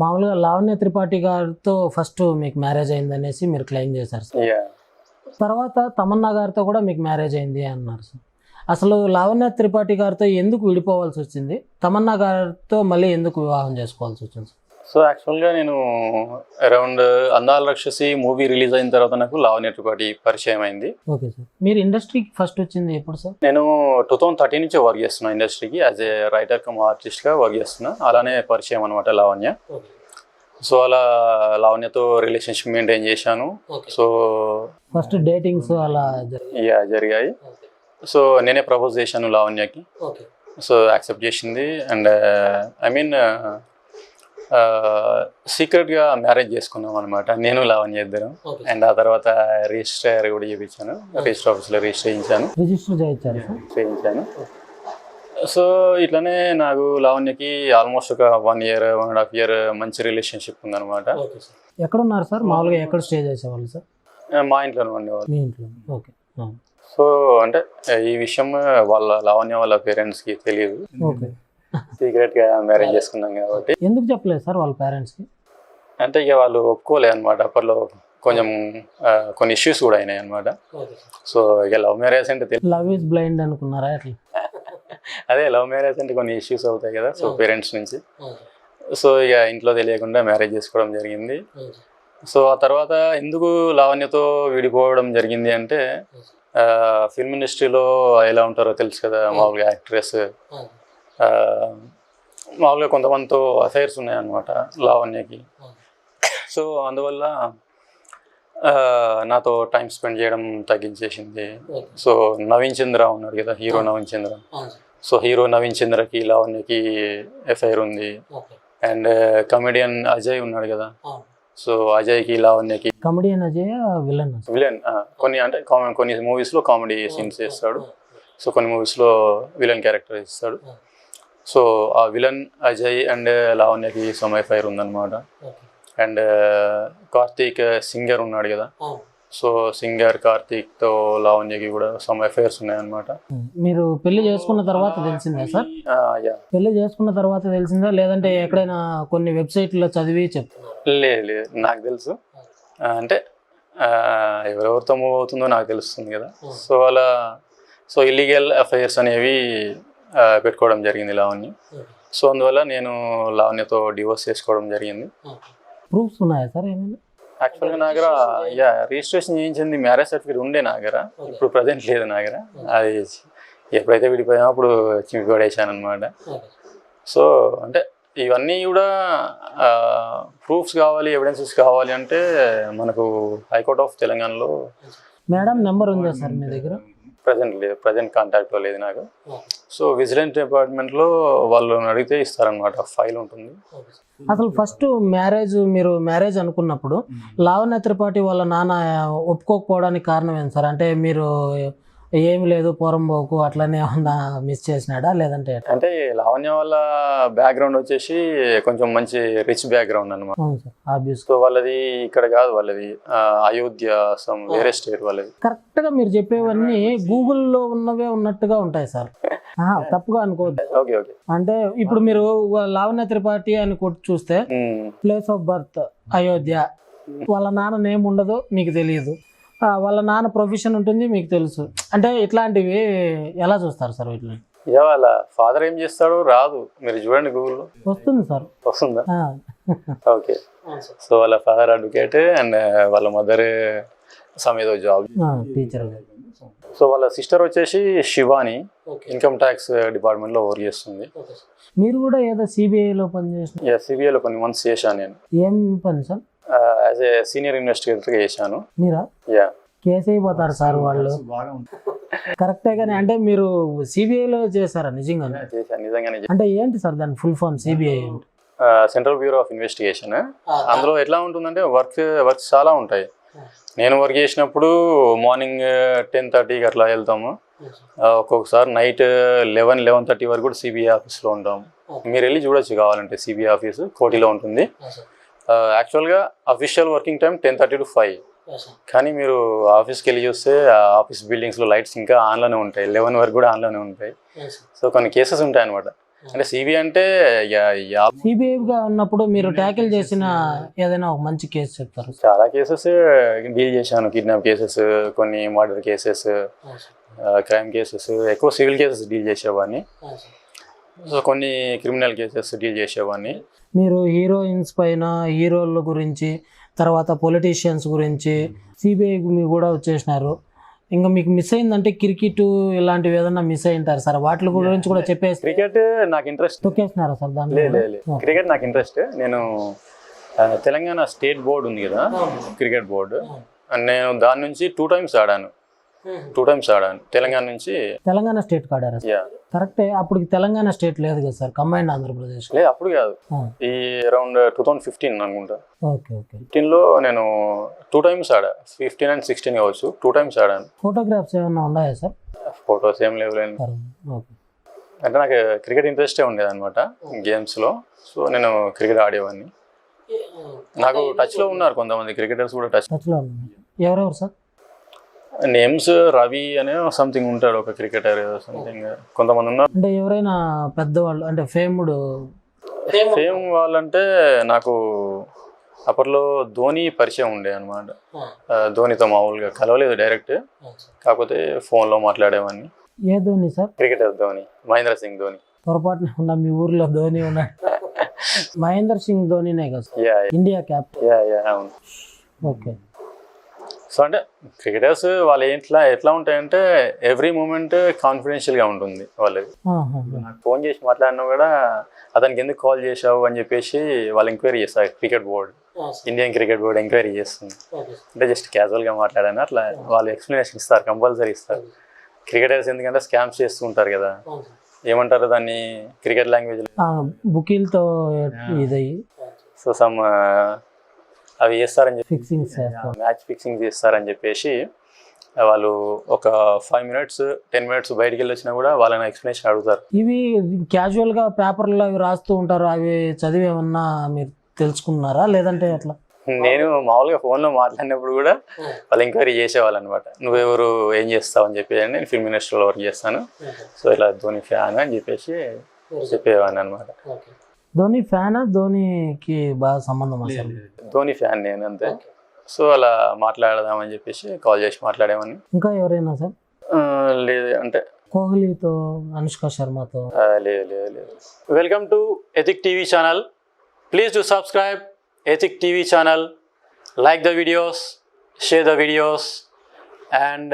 మామూలుగా లావణ్య త్రిపాఠి గారితో ఫస్ట్ మీకు మ్యారేజ్ అయిందనేసి మీరు క్లెయిమ్ చేశారు సార్. యా తర్వాత తమన్నా గారితో కూడా మీకు మ్యారేజ్ అయింది అన్నారు సార్. అసలు లావణ్య త్రిపాఠి గారితో ఎందుకు విడిపోవాల్సి వచ్చింది, తమన్నా గారితో మళ్ళీ ఎందుకు వివాహం చేసుకోవాల్సి వచ్చింది సార్? సో యాక్చువల్గా నేను అరౌండ్ అందాల రాక్షసి మూవీ రిలీజ్ అయిన తర్వాత నాకు లావణ్య త్రిపాఠి పరిచయం అయింది. Okay sir. మీరు ఇండస్ట్రీకి ఫస్ట్ వచ్చింది ఎప్పుడు సార్? నేను 2013 నుంచి వర్క్ చేస్తున్నా ఇండస్ట్రీకి యాజ్ ఏ రైటర్ కమ్ ఆర్టిస్ట్గా వర్క్ చేస్తున్నా. అలానే పరిచయం అనమాట లావణ్య. సో అలా లావణ్యతో రిలేషన్షిప్ మెయింటైన్ చేశాను. సో ఫస్ట్ డేటింగ్స్ అలా జరిగాయి. సో నేనే ప్రపోజ్ చేశాను లావణ్యకి. సో యాక్సెప్ట్ చేసింది. అండ్ ఐ మీన్ సీక్రెట్గా మ్యారేజ్ చేసుకున్నాం అనమాట, నేను లావణ్య ఇద్దరం. అండ్ ఆ తర్వాత రిజిస్టర్ కూడా చేయించాను, రిజిస్టర్ ఆఫీస్లో రిజిస్టర్ చేయించాను. సో ఇట్లానే నాకు లావణ్యకి ఆల్మోస్ట్ ఒక 1 year 1.5 year మంచి రిలేషన్షిప్ ఉందన్నమాట. ఎక్కడ ఉన్నారు సార్ మామూలుగా, ఎక్కడ స్టే చేసేవాళ్ళు సార్? మా ఇంట్లోనే ఉండేవాళ్ళు. మీ ఇంట్లో? ఓకే. సో అంటే ఈ విషయం వాళ్ళ లావణ్య వాళ్ళ పేరెంట్స్కి తెలియదు. ఓకే. సీక్రెట్గా మ్యారేజ్ చేసుకున్నాం కాబట్టి. ఎందుకు చెప్పలేదు సార్ వాళ్ళ పేరెంట్స్కి? అంటే ఇక వాళ్ళు ఒప్పుకోలే అనమాట. అప్పట్లో కొంచెం కొన్ని ఇష్యూస్ కూడా అయినాయి అనమాట. సో ఇక లవ్ మ్యారేజ్ అంటే లవ్ ఈజ్ బ్లైండ్ అనుకున్నారా అట్లా? అదే లవ్ మ్యారేజ్ అంటే కొన్ని ఇష్యూస్ అవుతాయి కదా, సో పేరెంట్స్ నుంచి. సో ఇక ఇంట్లో తెలియకుండా మ్యారేజ్ చేసుకోవడం జరిగింది. సో ఆ తర్వాత ఎందుకు లావణ్యతో విడిపోవడం జరిగింది అంటే, ఫిల్మ్ ఇండస్ట్రీలో ఎలా ఉంటారో తెలుసు కదా, మామూలుగా యాక్ట్రెస్ మామూలుగా కొంతమందితో అఫైర్స్ ఉన్నాయన్నమాట లావణ్యకి. సో అందువల్ల నాతో టైం స్పెండ్ చేయడం తగ్గించేసింది. సో నవీన్ చంద్ర ఉన్నాడు కదా, హీరో నవీన్ చంద్ర. సో హీరో నవీన్ చంద్రకి లావణ్యకి ఎఫ్ఐఆర్ ఉంది. అండ్ కమెడియన్ అజయ్ ఉన్నాడు కదా, సో అజయ్కి లావణ్యకి. కమెడియన్ అజయ్ విలన్ కొన్ని అంటే కొన్ని మూవీస్లో కామెడీ సీన్స్ చేస్తాడు. సో కొన్ని మూవీస్లో విలన్ క్యారెక్టర్ ఇస్తాడు. సో ఆ విలన్ అజయ్ అండ్ లావణ్యకి సమ్ ఎఫ్ఐఆర్ ఉందన్నమాట. అండ్ కార్తీక్ సింగర్ ఉన్నాడు కదా, సో సింగర్ కార్తీక్తో లావణ్యకి కూడా సమ్ ఎఫ్ఐఆర్స్ ఉన్నాయన్నమాట. మీరు పెళ్లి చేసుకున్న తర్వాత తెలిసిందా సార్? పెళ్లి చేసుకున్న తర్వాత తెలిసిందా, లేదంటే ఎక్కడైనా కొన్ని వెబ్సైట్లో చదివి చెప్తున్నారు? లేదు, నాకు తెలుసు. అంటే ఎవరెవరితో మూవ్ అవుతుందో నాకు తెలుస్తుంది కదా. సో అలా సో ఇల్లీగల్ అఫైర్స్ అనేవి పెట్టుకోవడం జరిగింది లావణ్య. సో అందువల్ల నేను లావణ్యతో డివోర్స్ చేసుకోవడం జరిగింది. ప్రూఫ్స్ ఉన్నాయా సార్ ఏమైనా? యాక్చువల్గా నా దగ్గర రిజిస్ట్రేషన్ చేయించింది మ్యారేజ్ సర్టిఫికేట్ ఉండే నా దగ్గర, ఇప్పుడు ప్రజెంట్ లేదు నా దగ్గర. అది ఎప్పుడైతే విడిపోయామో అప్పుడు చింపి పడేసాను అనమాట. సో అంటే ఇవన్నీ కూడా ప్రూఫ్స్ కావాలి, ఎవిడెన్సెస్ కావాలి అంటే మనకు హైకోర్ట్ ఆఫ్ తెలంగాణలో మేడం నెంబర్ ఉందా సార్ మీ దగ్గర? ప్రజెంట్ లేదు, ప్రజెంట్ కాంటాక్ట్లో లేదు నాకు. సో విజిలెన్స్ డిపార్ట్మెంట్లో వాళ్ళు అడిగితే ఇస్తారనమాట, ఫైల్ ఉంటుంది. అసలు ఫస్ట్ మీరు మ్యారేజ్ అనుకున్నప్పుడు లావణ్య త్రిపాఠి వాళ్ళ నాన్న ఒప్పుకోకపోవడానికి కారణం ఏంటి సార్? అంటే మీరు ఏమి లేదు పోరంబోకు అట్లనే ఏమన్నా మిస్ చేసినాడా, లేదంటే? అంటే లావణ్య వాళ్ళ బ్యాక్గ్రౌండ్ వచ్చేసి కొంచెం మంచి రిచ్ బ్యాక్గ్రౌండ్ అనమాట. సో వాళ్ళది ఇక్కడ కాదు, వాళ్ళది అయోధ్య, వేరే స్టేట్ వాళ్ళది. కరెక్ట్ గా మీరు చెప్పేవన్నీ గూగుల్లో ఉన్నవే ఉన్నట్టుగా ఉంటాయి సార్, తప్పుగా అనుకోవద్దు. Okay okay. అంటే ఇప్పుడు మీరు లావణ్య త్రిపాఠి అని కొట్టి చూస్తే ప్లేస్ ఆఫ్ బర్త్ అయోధ్య, వాళ్ళ నాన్న నేమ్ ఉండదు మీకు తెలియదు, వాళ్ళ నాన్న ప్రొఫెషన్ ఉంటుంది మీకు తెలుసు. అంటే ఇట్లాంటివి ఎలా చూస్తారు సార్? వీటిని వాళ్ళ ఫాదర్ ఏం చేస్తాడో రాదు, మీరు చూడండి గూగుల్లో వస్తుంది సార్. వస్తుందా? ఓకే. సో వాళ్ళ ఫాదర్ అడ్వకేట్ అండ్ వాళ్ళ మదర్ ఏదో జాబ్ టీచర్. సో వాళ్ళ సిస్టర్ వచ్చేసి శివాని ఇన్కమ్ ట్యాక్స్ డిపార్ట్మెంట్లో వర్క్ చేస్తుంది. మీరు కూడా ఏదో సిబిఐలో పనిచేసిన? సిబిఐలో కొన్ని మంత్స్ చేశాను నేను. ఏం పని సార్? యాజ్ ఏ సీనియర్ ఇన్వెస్టిగేటర్గా చేశాను. మీరా? కేసు అయిపోతారు సార్ వాళ్ళు. కరెక్టే, కానీ అంటే మీరు సిబిఐలో చేశారా నిజంగా? నిజంగానే. అంటే ఏంటి సార్ దాని full form? CBI central bureau of investigation. అందులో ఎట్లా ఉంటుందంటే వర్క్స్ చాలా ఉంటాయి. నేను వర్క్ చేసినప్పుడు మార్నింగ్ 10:30కి అట్లా వెళ్తాము. ఒక్కొక్కసారి నైట్ 11:30 వరకు కూడా సిబిఐ ఆఫీస్లో ఉంటాము. మీరు వెళ్ళి చూడొచ్చు కావాలంటే. సిబిఐ ఆఫీసు కోటిలో ఉంటుంది. యాక్చువల్గా అఫీషియల్ వర్కింగ్ టైం 10:30 to 5. కానీ మీరు ఆఫీస్కి వెళ్ళి చూస్తే ఆఫీస్ బిల్డింగ్స్లో లైట్స్ ఇంకా ఆన్లోనే ఉంటాయి, 11 వరకు కూడా ఆన్లోనే ఉంటాయి. సో కొన్ని కేసెస్ ఉంటాయి అనమాట. అంటే సిబి అంటే సిబిఐగా ఉన్నప్పుడు మీరు ట్యాకిల్ చేసిన ఏదైనా ఒక మంచి కేసు చెప్తారు? చాలా కేసెస్ డీల్ చేశాను. కిడ్నాప్ కేసెస్, కొన్ని మర్డర్ కేసెస్, క్రైమ్ కేసెస్, ఎక్కువ సివిల్ కేసెస్ డీల్ చేసేవాడిని. సో కొన్ని క్రిమినల్ కేసెస్ డీల్ చేసేవాడిని. మీరు హీరోయిన్స్ పైన, హీరోల గురించి, తర్వాత పొలిటీషియన్స్ గురించి సిబిఐకి మీరు కూడా వచ్చేసినారు. ఇంకా మీకు మిస్ అయిందంటే క్రికెట్ ఇలాంటివి ఏదన్నా మిస్ అయి ఉంటారు సార్, వాటి గురించి కూడా చెప్పేసి. క్రికెట్ నాకు ఇంట్రెస్ట్. తొక్కేసినారా సార్ దాంట్లో? లేదు, క్రికెట్ నాకు ఇంట్రెస్ట్. నేను తెలంగాణ స్టేట్ బోర్డు ఉంది కదా, క్రికెట్ బోర్డు, నేను దాని నుంచి 2 times ఆడాను. 2 times ఆడాను తెలంగాణ నుంచి. తెలంగాణ స్టేట్ ఆడారా? కరెక్టే. అప్పుడు తెలంగాణ స్టేట్ లేదు కదా సార్, కంబైన్డ్ ఆంధ్రప్రదేశ్. లేదు, అప్పుడు కాదు, ఈ అరౌండ్ 2015 అనుకుంటా. Okay okay. 15లో నేను 2 times ఆడా. 15 and 16 కావచ్చు, 2 times ఆడాను. ఫోటోగ్రాఫ్స్ ఏమన్నా ఉన్నాయా సార్? ఫొటోస్ ఏం లేవు. అంటే నాకు క్రికెట్ ఇంట్రెస్టే ఉండేది అనమాట గేమ్స్లో. సో నేను క్రికెట్ ఆడేవాడిని. నాకు టచ్లో ఉన్నారు కొంతమంది క్రికెటర్స్ కూడా. టచ్లో ఎవరెవరు సార్? నేమ్స్ రవి అనే సంథింగ్ ఉంటాడు, ఒక క్రికెటర్ సంథింగ్. కొంతమంది ఉన్నారు. అంటే ఎవరైనా పెద్దవాళ్ళు, అంటే ఫేమ్ వాళ్ళంటే నాకు అప్పట్లో ధోని పరిచయం ఉండే అనమాట. ధోనితో మామూలుగా కలవలేదు డైరెక్ట్, కాకపోతే ఫోన్లో మాట్లాడేవాడిని. ఏ ధోని సార్? క్రికెటర్ ధోని, మహేంద్ర సింగ్ ధోని. పొరపాటున ఉన్నా మీ ఊర్లో ధోని ఉన్నాడు. మహేంద్ర సింగ్ ధోనినే కదా సార్, ఇండియా క్యాప్టెన్. అవును. ఓకే. సో అంటే క్రికెటర్స్ వాళ్ళు ఎట్లా ఉంటాయంటే ఎవ్రీ మూమెంట్ కాన్ఫిడెన్షియల్గా ఉంటుంది వాళ్ళది. నాకు ఫోన్ చేసి మాట్లాడినా కూడా అతనికి ఎందుకు కాల్ చేసావు అని చెప్పేసి వాళ్ళు ఎంక్వైరీ చేస్తారు. Cricket board, Indian cricket board enquiry చేస్తుంది. అంటే జస్ట్ క్యాజువల్గా మాట్లాడాను అట్లా వాళ్ళు ఎక్స్ప్లెనేషన్ ఇస్తారు, కంపల్సరీ ఇస్తారు. క్రికెటర్స్ ఎందుకంటే స్కామ్స్ చేస్తూ ఉంటారు కదా, ఏమంటారు దాన్ని క్రికెట్ లాంగ్వేజ్, బుకీలతో ఇదయ్యి. సో సమ్ అవి చేస్తారని చెప్పి, మ్యాచ్ ఫిక్సింగ్ చేస్తారని చెప్పేసి వాళ్ళు ఒక 5 minutes 10 minutes బయటికి వెళ్ళి వచ్చినా కూడా వాళ్ళని ఎక్స్ప్లెనేషన్ అడుగుతారు. ఇవి క్యాజువల్గా పేపర్లో అవి రాస్తూ ఉంటారు, అవి చదివి ఏమన్నా మీరు తెలుసుకున్నారా లేదంటే ఎట్లా? నేను మామూలుగా ఫోన్లో మాట్లాడినప్పుడు కూడా వాళ్ళు ఎంక్వైరీ చేసేవాళ్ళు అనమాట. నువ్వెవరు, ఏం చేస్తావు అని చెప్పి. నేను ఫిల్మ్ ఇండస్ట్రీలో వర్క్ చేస్తాను, సో ఇలా ధోని ఫ్యాన్ అని చెప్పేసి చెప్పేవాడిని అనమాట. ధోని ఫ్యానా? ధోనికి బాగా సంబంధం అసలు? ధోని ఫ్యాన్ నేను, అంతే. సో అలా మాట్లాడదామని చెప్పేసి కాల్ చేసి మాట్లాడేవాడిని. ఇంకా ఎవరైనా సార్? లేదు, అంటే కోహ్లీతో, అనుష్క శర్మతో? లేదు. Welcome to ethic TV channel. Please do subscribe ethic TV channel. Like the videos, share the videos, and